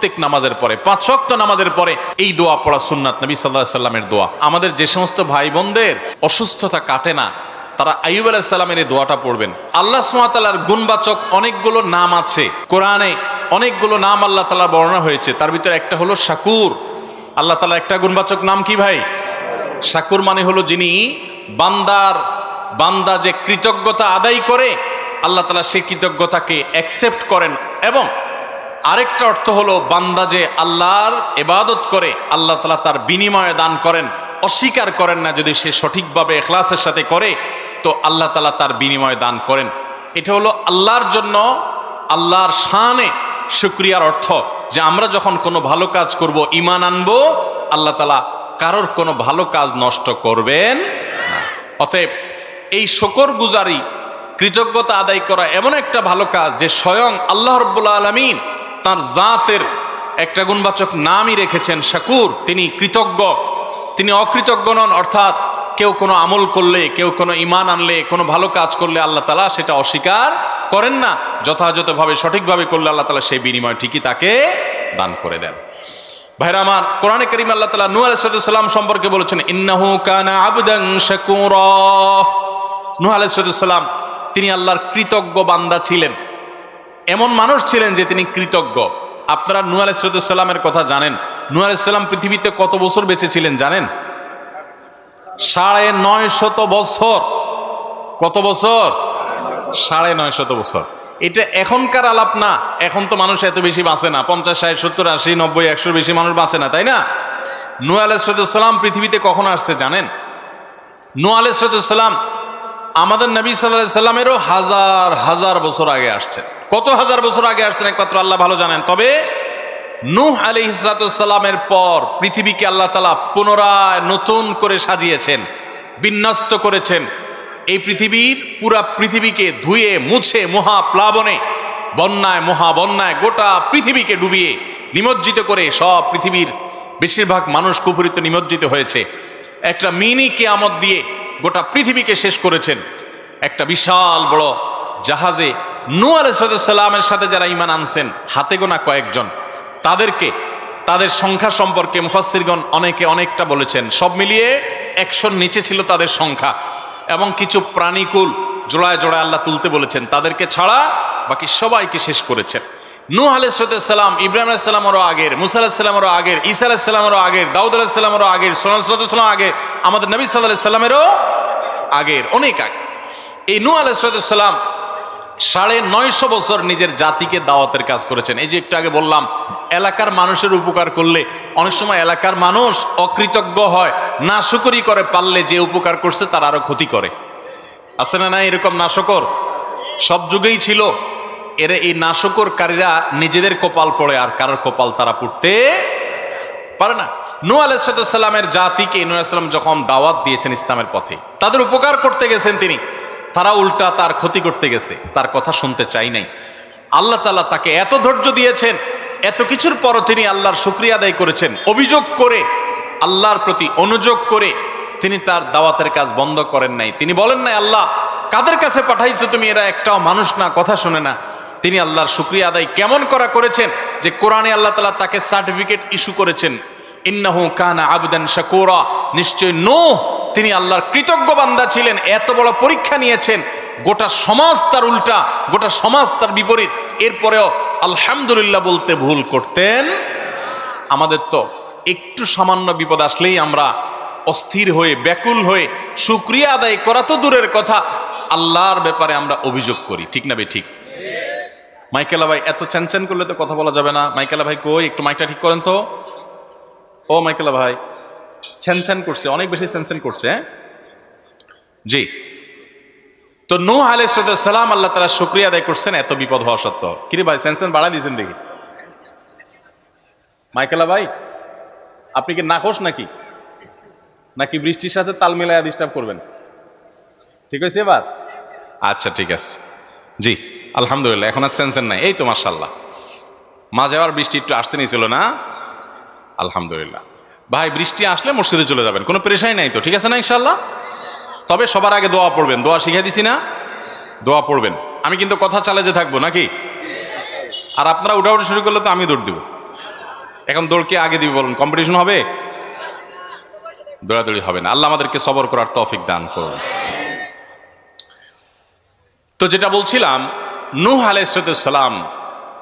প্রত্যেক নামাজের পরে, 5 ওয়াক্ত নামাজের পরে এই দোয়া পড়া সুন্নাত, নবী সাল্লাল্লাহু আলাইহি সাল্লামের দোয়া। আমাদের যে সমস্ত ভাই বোনদের অসুস্থতা কাটে না, তারা আইয়ুব আলাইহিস সালামের এই দোয়াটা পড়বেন। আল্লাহ সুবহানাহু ওয়া তাআলার গুণবাচক অনেকগুলো নাম আছে কোরআনে, অনেকগুলো নাম আল্লাহ তাআলা বর্ণনা হয়েছে, তার ভিতরে একটা হলো শাকুর। আল্লাহ তাআলার একটা গুণবাচক নাম কি ভাই? শাকুর মানে হলো যিনি বান্দা যে কৃতজ্ঞতা আদায় করে, আল্লাহ তাআলা সেই কৃতজ্ঞতাকে অ্যাকসেপ্ট করেন। এবং আরেকটা অর্থ হলো বান্দা যে আল্লাহর ইবাদত করে, আল্লাহ তাআলা তার বিনিময়ে দান করেন, অস্বীকার করেন না। যদি সে সঠিকভাবে ইখলাসের সাথে করে তো আল্লাহ তাআলা তার বিনিময়ে দান করেন। এটা হলো আল্লাহর জন্য, আল্লাহর শানে শুকরিয়ার অর্থ, যে আমরা যখন কোনো ভালো কাজ করব, ঈমান আনবো, আল্লাহ তাআলা কারোর কোনো ভালো কাজ নষ্ট করবেন না। অতএব এই শুকরগুজারি, কৃতজ্ঞতা আদায় করা এমন একটা ভালো কাজ যে স্বয়ং আল্লাহ রাব্বুল আলামিন তার জাতের একটা গুণবাচক নামই রেখেছেন শাকুর। তিনি কৃতজ্ঞ, তিনি অকৃতজ্ঞ নন। অর্থাৎ কেউ কোনো আমল করলে, কেউ কোনো ঈমান আনলে, কোনো ভালো কাজ করলে আল্লাহ তাআলা সেটা অস্বীকার করেন না। যথাযথভাবে সঠিকভাবে করলে আল্লাহ তাআলা সেই বিনিময় ঠিকই তাকে দান করে দেন। ভাইরা আমার, কোরআনে কারীমে আল্লাহ তাআলা নূহ আলাইহিস সালাম সম্পর্কে বলেছেন, ইন্নাহু কানা আবদান শাকুরা। নূহ আলাইহিস সালাম তিনি আল্লাহর কৃতজ্ঞ বান্দা ছিলেন, এমন মানুষ ছিলেন যে তিনি কৃতজ্ঞ। আপনারা নূহ আলাইহিস সালামের কথা জানেন। নূহ আলাইহিস সালাম পৃথিবীতে কত বছর বেঁচে ছিলেন জানেন? 950 বছর। কত বছর? 950 বছর। এটা এখনকার আলাপ না, এখন তো মানুষ এত বেশি বাঁচে না, 50, 60, 70, 80, 90, 100 বেশি মানুষ বাঁচে না, তাই না? নূহ আলাইহিস সালাম পৃথিবীতে কখন আসছে জানেন? নূহ আলাইহিস সালাম আমাদের নবী সাল্লাল্লাহু আলাইহি সাল্লামেরও হাজার হাজার বছর আগে আসছেন। কত হাজার বছর আগে আসছেন একমাত্র আল্লাহ ভালো জানেন। তবে নূহ আলাইহিস সালামের পর পৃথিবীকে আল্লাহ তাআলা পুনরায় নতুন করে সাজিয়েছেন, বিন্যস্ত করেছেন। এই পুরা পৃথিবীকে ধুয়ে মুছে মহাপ্লাবনে, বন্যায়, মহাবন্যায় গোটা পৃথিবীকে ডুবিয়ে নিমজ্জিত করে সব পৃথিবীর বেশিরভাগ মানুষ কুফরিতে নিমজ্জিত হয়েছে। একটা মিনি কিয়ামত দিয়ে গোটা পৃথিবীকে শেষ করেছেন। একটা বিশাল বড় জাহাজে নূহ আলাইহিস সালামের সাথে যারা ঈমান আনছেন, হাতে গোনা কয়েকজন, তাদের সংখ্যা সম্পর্কে মুফাসসিরগণ অনেকে অনেকটা বলেছেন। সব মিলিয়ে 100-র নিচে ছিল তাদের সংখ্যা। এবং কিছু প্রাণীকুল জোড়ায় জোড়ায় আল্লাহ তুলতে বলেছেন, তাদেরকে ছাড়া বাকি সবাইকে শেষ করেছেন। নূহ আলাইহিস সালাম ইব্রাহিম আলাইহিস সালামেরও আগের, মুসা আলাইহিস সালামেরও আগের, ঈসা আলাইহিস সালামেরও আগের, দাউদ আলাইহিস সালামেরও আগের, সুলাইমান আলাইহিস সালামেরও আগের, আমাদের নবী সাল্লাল্লাহু আলাইহি সাল্লামেরও আগের, অনেক আগে। এই নূহ আলাইহিস সালাম 950 বছর নিজের জাতিকে দাওয়াতের কাজ করেছেন। এই যে একটু আগে বললাম, এলাকার মানুষের উপকার করলে অনেক সময় এলাকার মানুষ অকৃতজ্ঞ হয়, নাশুকরি করে, পারলে যে উপকার করছে তার আরো ক্ষতি করে। আছে না না এরকম নাশকর? সব যুগেই ছিল। এই নাশকরকারীরা নিজেদের কপাল পড়ে, আর কারোর কপাল তারা পুড়তে পারে না। নূহ আলাইহিস সালামের জাতিকে নূহ আলাইহিস সালাম যখন দাওয়াত দিয়েছেন ইসলামের পথে, তাদের উপকার করতে গেছেন তিনি, তারা উল্টা তার ক্ষতি করতে গেছে, তার কথা শুনতে চাই নাই। আল্লাহ তাআলা তাকে এত ধৈর্য দিয়েছেন, এত কিছুর পরও তিনি আল্লাহর শুকরিয়া আদায় করেছেন। অভিযোগ করে, আল্লাহর প্রতি অনুযোগ করে তিনি তার দাওয়াতের কাজ বন্ধ করেন নাই। তিনি বলেন নাই, আল্লাহ কাদের কাছে পাঠাইছো তুমি, এরা একটাও মানুষ না, কথা শুনে না। তিনি আল্লাহর শুকরিয়া আদায় কেমন করেছেন যে কোরআনে আল্লাহ তাআলা তাকে সার্টিফিকেট ইস্যু করেছেন, ইন্নাহু কানা আবদান শাকুরা। নিশ্চয় নূহ তিনি আল্লাহর কৃতজ্ঞ বান্দা ছিলেন। এত বড় পরীক্ষা নিয়েছেন, গোটা সমাজ তার উল্টা, গোটা সমাজ তার বিপরীত, এরপরেও আলহামদুলিল্লাহ বলতে ভুল করতেন। আমাদের তো একটু সামান্য বিপদ আসলেই আমরা অস্থির হয়ে, ব্যাকুল হয়ে, শুকরিয়া আদায় করা তো দূরের কথা, আল্লাহর ব্যাপারে আমরা অভিযোগ করি। ঠিক না বে ঠিক? মাইকেলা ভাই, এত চ্যানচ্যান করলে তো কথা বলা যাবে না। মাইকেলা ভাই কই, একটু মাইকটা ঠিক করেন তো। ও মাইকেলা ভাই, চ্যানচ্যান করছে, অনেক বেশি চ্যানচ্যান করছে। জি, তো নূহ আলাইহিস সালাম আল্লাহ তাআলা শুকরিয়া আদায় করছেন এত বিপদ হওয়া সত্ত্বেও। কিরে ভাই, চ্যানচ্যান বাড়াই দিয়েছেন দেখি। মাইকেলা ভাই, আপনি কি নাখোশ নাকি বৃষ্টির সাথে তাল মিলাইয়া ডিস্টার্ব করবেন? ঠিক হয়েছে এবার? আচ্ছা ঠিক আছে। জি আলহামদুলিল্লাহ, এখন আর চ্যানচ্যান নাই। এই তো মাশাআল্লাহ, মাঝে আবার বৃষ্টি একটু আসতে নিয়েছিল না? আলহামদুলিল্লাহ। ভাই, বৃষ্টি আসলে মসজিদে চলে যাবেন, কোনো পেরেশানি নাই তো, ঠিক আছে না ইনশাআল্লাহ? তবে সবার আগে দোয়া পড়বেন, দোয়া শিখিয়ে দিছি না? দোয়া পড়বেন। আমি কিন্তু কথা চালিয়ে থাকবো নাকি? আর আপনারা উঠাউঠি শুরু করলে তো আমি দৌড় দিব। এখন দৌড়কে আগে দিবি বলুন, কম্পিটিশন হবে? দৌড়াদৌড়ি হবে না। আল্লাহ আমাদেরকে সবর করার তৌফিক দান করুন। তো যেটা বলছিলাম, নূহ আলাইহিস সালাম,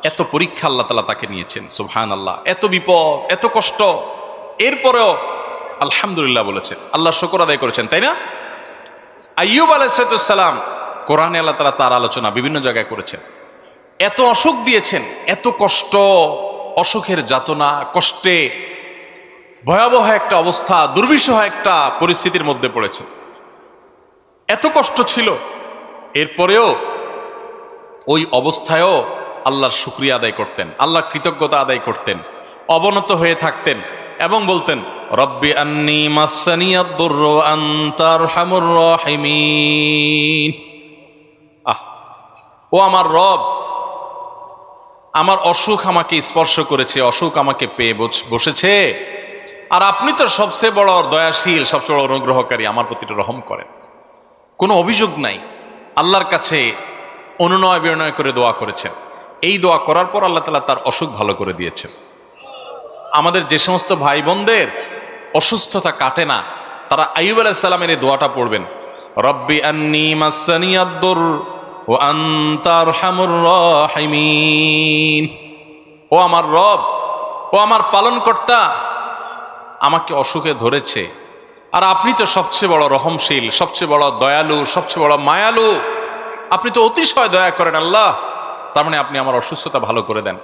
এত পরীক্ষা আল্লাহ তাআলা তাকে নিয়েছেন, সুবহানাল্লাহ, এত বিপদ, এত কষ্ট, এরপরেও আলহামদুলিল্লাহ বলেছেন, আল্লাহ শুকর আদায় করেছেন, তাই না? আইয়ুব আলাইহিস সালাম, কোরআনে আল্লাহ তাআলা তার আলোচনা বিভিন্ন জায়গায় করেছেন। এত অসুখ দিয়েছেন, এত কষ্ট, অসুখের যাতনা, কষ্টে ভয়াবহ একটা অবস্থা, দুর্বিষহ একটা পরিস্থিতির মধ্যে পড়েছেন। এত কষ্ট ছিল, এরপরেও ওই অবস্থায়ও আল্লাহর শুকরিয়া আদায় করতেন, আল্লাহর কৃতজ্ঞতা আদায় করতেন, অবনত হয়ে থাকতেন এবং বলতেন, রব্বি আন্নী মাসসানিয়াদ দুররু ওয়া আনতা আরহামুর রাহিমিন। ও আমার রব, আমার অসুখ আমাকে স্পর্শ করেছে, অসুখ আমাকে পেয়ে বসেছে, আর আপনি তো সবচেয়ে বড় দয়াশীল, সবচেয়ে বড় অনুগ্রহকারী, আমার প্রতি রহম করেন। কোনো অভিযোগ নাই, আল্লাহর কাছে অনুনয় বিনয় করে দোয়া করেছেন। এই দোয়া করার পর আল্লাহ তাআলা তার অসুখ ভালো করে দিয়েছেন। আমাদের যে সমস্ত ভাই বোনদের অসুস্থতা কাটে না, তারা আইয়ুব আলাইহিস সালামের এই দোয়াটা পড়বেন, রব্বি আন্নী মাসসানিয়াদ দুর ওয়া আনতা আরহামুর রাহিমিন। ও আমার রব, ও আমার পালনকর্তা, আমাকে অসুখে ধরেছে, আর আপনি তো সবচেয়ে বড় রহমশীল, সবচেয়ে বড় দয়ালু, সবচেয়ে বড় মায়ালু, আপনি তো অতিশয় দয়া করেন আল্লাহ, তার মানে আপনি আমার অসুস্থতা ভালো করে দেন।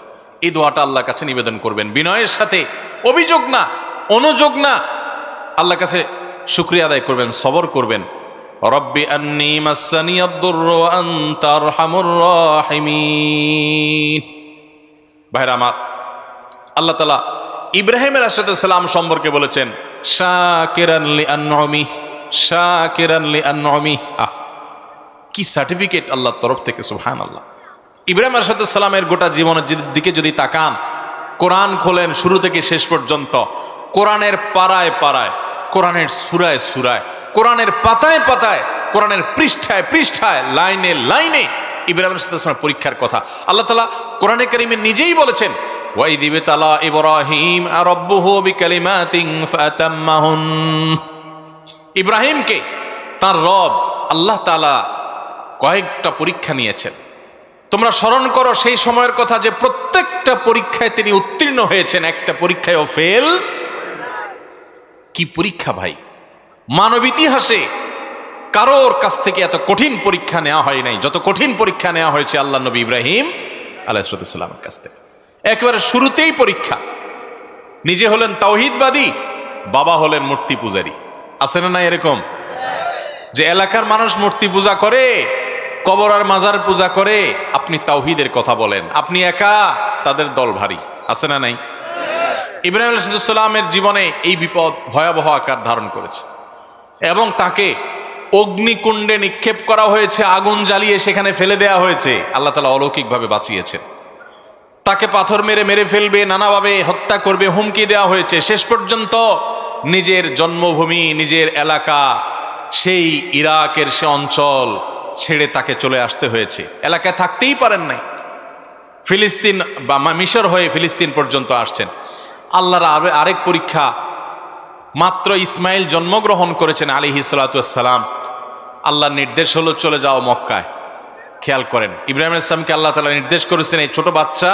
এই দোয়াটা আল্লাহর কাছে নিবেদন করবেন বিনয়ের সাথে, অভিযোগ না, অনুযোগ না, আল্লাহর কাছে শুকরিয়া আদায় করবেন, সবর করবেন। রব্বি আন্নী মাসসানিয়াদ দুররু ওয়া আনতা আরহামুর রাহিমিন। ভাইরা আমার, আল্লাহ তাআলা ইব্রাহিম আলাইহিস সালাম সম্পর্কে বলেছেন, শাকিরান লিআনউমি, শাকিরান লিআনউমি। কি সার্টিফিকেট আল্লাহর তরফ থেকে, সুবহানাল্লাহ। ইব্রাহিম আলাইহিস সালামের গোটা জীবনের দিকে যদি তাকান, কোরআন খোলেন শুরু থেকে শেষ পর্যন্ত, কোরআনের পাড়ায় পাড়ায়, কোরআনের সূরায় সূরায়, কোরআনের পাতায় পাতায়, কোরআনের পৃষ্ঠায় পৃষ্ঠায়, লাইনে লাইনে ইব্রাহিম আলাইহিস সালামের পরীক্ষার কথা আল্লাহ তাআলা কোরআনে কারীমে নিজেই বলেছেন, ওয়াইদ ইবতালা ইব্রাহিম রাব্বুহু বিকালিমাতিন ফাতাম্মাহুন। ইব্রাহিমকে তার রব আল্লাহ তাআলা কয়েকটা পরীক্ষা নিয়েছেন। তোমরা স্মরণ করো সেই সময়ের কথা, যে প্রত্যেকটা পরীক্ষায় তিনি উত্তীর্ণ হয়েছেন, একটা পরীক্ষায়ও ফেল। কি পরীক্ষা ভাই! মানব ইতিহাসে কারোর কাছ থেকে এত কঠিন পরীক্ষা নেওয়া হয় নাই যত কঠিন পরীক্ষা নেওয়া হয়েছে আল্লাহ নবী ইব্রাহিম আলাইহিস সালামের কাছ থেকে। একেবারে শুরুতেই পরীক্ষা। নিজে হলেন তাওহীদবাদী, বাবা হলেন মূর্তি পূজারী। আছে না নাই এরকম, যে এলাকার মানুষ মূর্তি পূজা করে, কবর আর মাজার পূজা করে, আপনি তাওহীদের কথা বলেন, আপনি একা, তাদের দল ভারী। আছে না নাই? ইব্রাহিম আলাইহিস সালামের জীবনে এই বিপদ ভয়াবহ আকার ধারণ করেছে এবং তাকে অগ্নিকুণ্ডে নিক্ষেপ করা হয়েছে, আগুন জ্বালিয়ে সেখানে ফেলে দেয়া হয়েছে। আল্লাহ তাআলা অলৌকিকভাবে বাঁচিয়েছেন। তাকে পাথর মেরে মেরে ফেলবে, নানাভাবে হত্যা করবে, হুমকি দেওয়া হয়েছে। শেষ পর্যন্ত নিজের জন্মভূমি, নিজের এলাকা, সেই ইরাকের সে অঞ্চল ছেড়ে তাকে চলে আসতে হয়েছে। এলাকায় থাকতেই পারেন নাই, ফিলিস্তিন বা মিশর হয়ে ফিলিস্তিন পর্যন্ত আসছেন। আল্লাহর আরেক পরীক্ষা, মাত্র ইসমাইল জন্মগ্রহণ করেছেন আলাইহিস সালাতু ওয়াস সালাম, আল্লাহর নির্দেশ হলো চলে যাও মক্কায়। খেয়াল করেন, ইব্রাহিম আলাইহিস সালামকে আল্লাহ তাআলা নির্দেশ করেছেন, এই ছোট বাচ্চা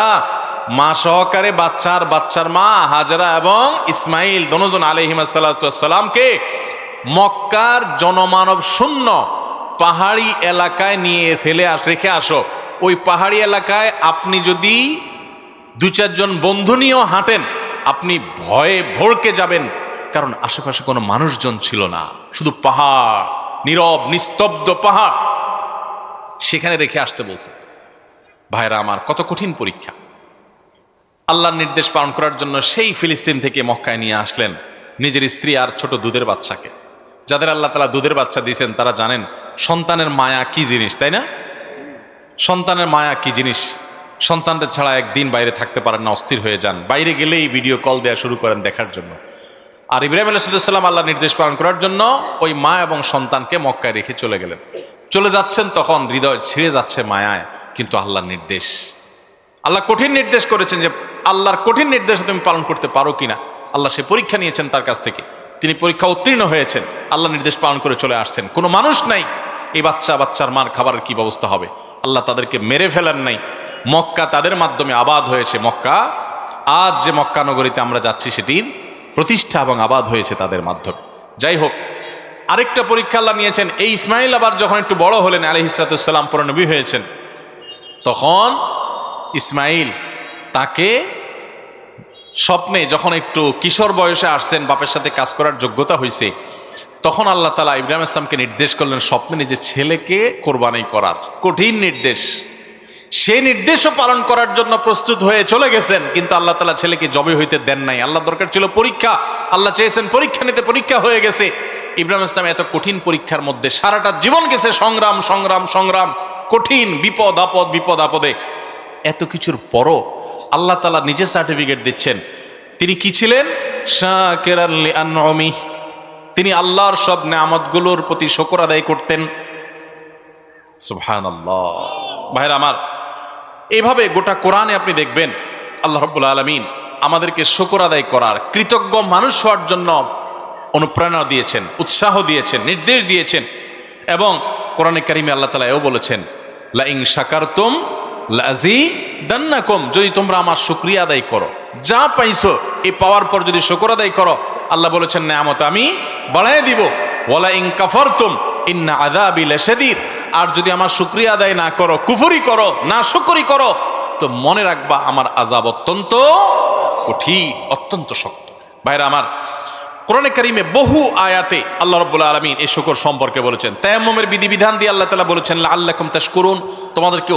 মা সহকারে, বাচ্চার মা হাজরা এবং ইসমাইল দুজন আলাইহিস সালাতু ওয়াস সালামকে মক্কার জনমানব শূন্য পাহাড়ি এলাকায় নিয়ে রেখে আসো। ওই পাহাড়ি এলাকায় আপনি যদি 2-4 জন বন্ধু নিয়েও হাঁটেন, আপনি ভয়ে ভড়কে যাবেন, কারণ আশেপাশে কোনো মানুষজন ছিল না, শুধু পাহাড়, নীরব নিস্তব্ধ পাহাড়, সেখানে রেখে আসতে বলছে। ভাইরা আমার, কত কঠিন পরীক্ষা! আল্লাহর নির্দেশ পালন করার জন্য সেই ফিলিস্তিন থেকে মক্কায় নিয়ে আসলেন নিজের স্ত্রী আর ছোট দুধের বাচ্চাকে। যাদের আল্লাহ তাআলা দুধের বাচ্চা দিয়েছেন তারা জানেন সন্তানের মায়া কি জিনিস, তাই না? সন্তানের মায়া কি জিনিস। সন্তানটা ছাড়া একদিন বাইরে থাকতে পারেন না, অস্থির হয়ে যান, বাইরে গেলেই ভিডিও কল দেওয়া শুরু করেন দেখার জন্য। আর ইব্রাহিম আলাইহিস সালাম আল্লাহর নির্দেশ পালন করার জন্য ওই মা এবং সন্তানকে মক্কায় রেখে চলে গেলেন। চলে যাচ্ছেন, তখন হৃদয় ছিঁড়ে যাচ্ছে মায়ায়, কিন্তু আল্লাহর নির্দেশ, আল্লাহ কঠিন নির্দেশ করেছেন যে আল্লাহর কঠিন নির্দেশ তুমি পালন করতে পারো কিনা। আল্লাহ সে পরীক্ষা নিয়েছেন তার কাছ থেকে, তিনি পরীক্ষা উত্তীর্ণ হয়েছেন, আল্লাহ নির্দেশ পালন করে চলে আসছেন। কোনো মানুষ নাই এই বাচ্চার মার খাবারের কি ব্যবস্থা হবে, আল্লাহ তাদেরকে মেরে ফেলার নাই। মক্কা তাদের মাধ্যমে আবাদ হয়েছে। মক্কা, আজ যে মক্কা নগরীতে আমরা যাচ্ছি সেটির প্রতিষ্ঠা এবং আবাদ হয়েছে তাদের মাধ্যমে। যাই হোক, আরেকটা পরীক্ষা আল্লাহ নিয়েছেন। এই ইসমাইল আবার যখন একটু বড় হলেন, আলাইহিস সালাম পুরা নবী হয়েছেন, তখন ইসমাইল তাকে স্বপ্নে যখন একটু কিশোর বয়সে আসছেন, বাপের সাথে কাজ করার যোগ্যতা হয়েছে, তখন আল্লাহ তাআলা ইব্রাহিম ইসলামকে নির্দেশ করলেন স্বপ্নে নিজের ছেলেকে কোরবানি করার। কঠিন নির্দেশ, সেই নির্দেশও পালন করার জন্য প্রস্তুত হয়ে চলে গেছেন, কিন্তু আল্লাহ তাআলা ছেলেকে জবে হইতে দেন নাই। আল্লাহ দরকার ছিল পরীক্ষা, আল্লাহ চেয়েছেন পরীক্ষা নিতে, পরীক্ষা হয়ে গেছে। ইব্রাহিম ইসলাম এত কঠিন পরীক্ষার মধ্যে সারাটা জীবন গেছে সংগ্রাম সংগ্রাম সংগ্রাম, কঠিন বিপদ আপদ, বিপদ আপদে। এত কিছুর পরও আল্লাহ তাআলা নিজে সার্টিফিকেট দিচ্ছেন তিনি কি ছিলেন, শাকিরান লিআনউমি, তিনি আল্লাহর সব নেয়ামতগুলোর প্রতি শুকর আদায় করতেন। সুবহানাল্লাহ। ভাইরা আমার, এইভাবে গোটা কোরআনে আপনি দেখবেন আল্লাহ রাব্বুল আলামিন আমাদেরকে শুকর আদায় করার, কৃতজ্ঞ মানুষ হওয়ার জন্য অনুপ্রেরণা দিয়েছেন, উৎসাহ দিয়েছেন, নির্দেশ দিয়েছেন। এবং কোরআনে কারিমে আল্লাহ তাআলা এও বলেছেন, লা ইন শাকারতুম লাযিদান্নাকুম, যদি তোমরা আমার শুকরিয়া আদায় করো, যা পাইছো এই পাওয়ার পর যদি শুকর আদায় করো, আল্লাহ বলেছেন নেয়ামত আমি বাড়ায় দিব। ওয়ালা ইন কাফারতুম ইন্না আযাবি লাশাদীদ, আর যদি আমার শুকরিয়া আদায় না করো, কুফরি করো, না শুকরি করো, তো মনে রাখবা আমার আযাব অত্যন্ত কঠিন, অত্যন্ত শক্ত। ভাইরা আমার, কোরআনে কারিমে বহু আয়াতে আল্লাহ রাব্বুল আলামিন এই শুকর সম্পর্কে বলেছেন। তায়াম্মুমের বিধিবিধান দিয়ে আল্লাহ তাআলা বলেছেন লাআল্লাকুম তাশকুরুন, তোমাদেরকে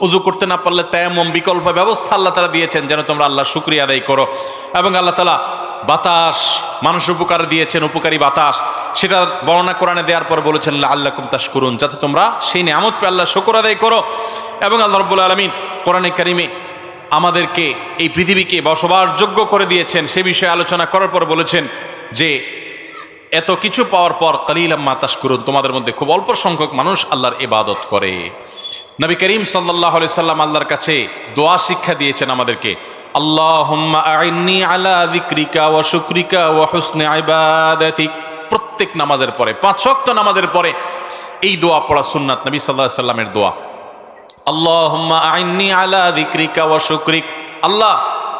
ওযু করতে না পারলে তায়াম্মুম বিকল্প ব্যবস্থা আল্লাহ তাআলা দিয়েছেন যেন তোমরা আল্লাহর শুকরিয়া আদায় করো। এবং আল্লাহ তাআলা বাতাস, মানুষ উপকার দিয়েছেন, উপকারী বাতাস, সেটা বর্ণনা কোরআনে দেওয়ার পর বলেছেন লাআল্লাকুম তাশকুরুন, যাতে তোমরা সেই নিয়ামত পেয়ে আল্লাহর শুকর আদায় করো। এবং আল্লাহ রাব্বুল আলামিন কোরআনে কারিমে আমাদেরকে এই পৃথিবীকে বসবাসযোগ্য করে দিয়েছেন, সে বিষয়ে আলোচনা করার পর বলেছেন যে এত কিছু পাওয়ার পর কালিলাম মা তাশকুরুন, তোমাদের মধ্যে খুব অল্প সংখ্যক মানুষ আল্লাহর ইবাদত করে। নবী করিম সাল্লাল্লাহু আলাইহি সাল্লাম আল্লাহর কাছে দোয়া শিক্ষা দিয়েছেন আমাদেরকে, আল্লাহুম্মা আইন্নি আলা যিকরিকা ওয়া শুকরিকা ওয়া হুসনি ইবাদাতিক। প্রত্যেক নামাজের পরে, 5 ওয়াক্ত নামাজের পরে এই দোয়া পড়া সুন্নাত, নবী সাল্লাল্লাহু আলাইহি সাল্লামের দোয়া। আল্লাহুম্মা আইন্নি আলা যিকরিকা ওয়া শুকরিক, আল্লাহ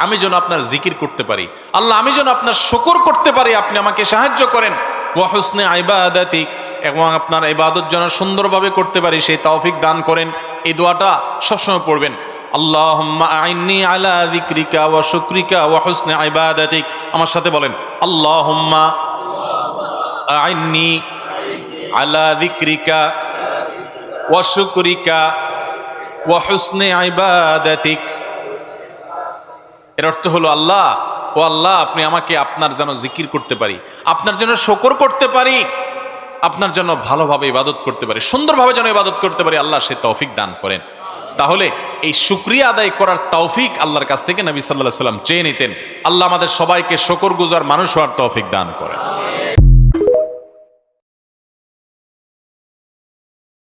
আমি যেন আপনার জিকির করতে পারি, আল্লাহ আমি যেন আপনার শুকর করতে পারি, আপনি আমাকে সাহায্য করেন। ওয়া হুসনি ইবাদাতিক, এবং আপনার ইবাদত যেন সুন্দরভাবে করতে পারি সেই তৌফিক দান করেন। এই দোয়াটা সবসময় পড়বেন, আল্লাহুম্মা আইন্নি আলা যিকরিকা ওয়া শুকরিকা ওয়া হুসনি ইবাদাতিক। আমার সাথে বলেন, আল্লাহুম্মা আইন্নি আলা যিকরিকা ওয়া শুকরিকা ওয়া হুসনি ইবাদাতিক। এর অর্থ হলো, আল্লাহ ও আল্লাহ আপনি আমাকে আপনার যেন জিকির করতে পারি, আপনার জন্য শুকর করতে পারি, আপনার জন্য ভালোভাবে ইবাদত করতে পারি, সুন্দরভাবে যেন ইবাদত করতে পারি, আল্লাহ সে তৌফিক দান করেন। তাহলে এই শুকরিয়া আদায় করার তৌফিক আল্লাহর কাছ থেকে নবী সাল্লাল্লাহু আলাইহি সাল্লাম চেয়ে নিতেন। আল্লাহ আমাদের সবাইকে শুকরগুজার মানুষ হওয়ার তৌফিক দান করেন।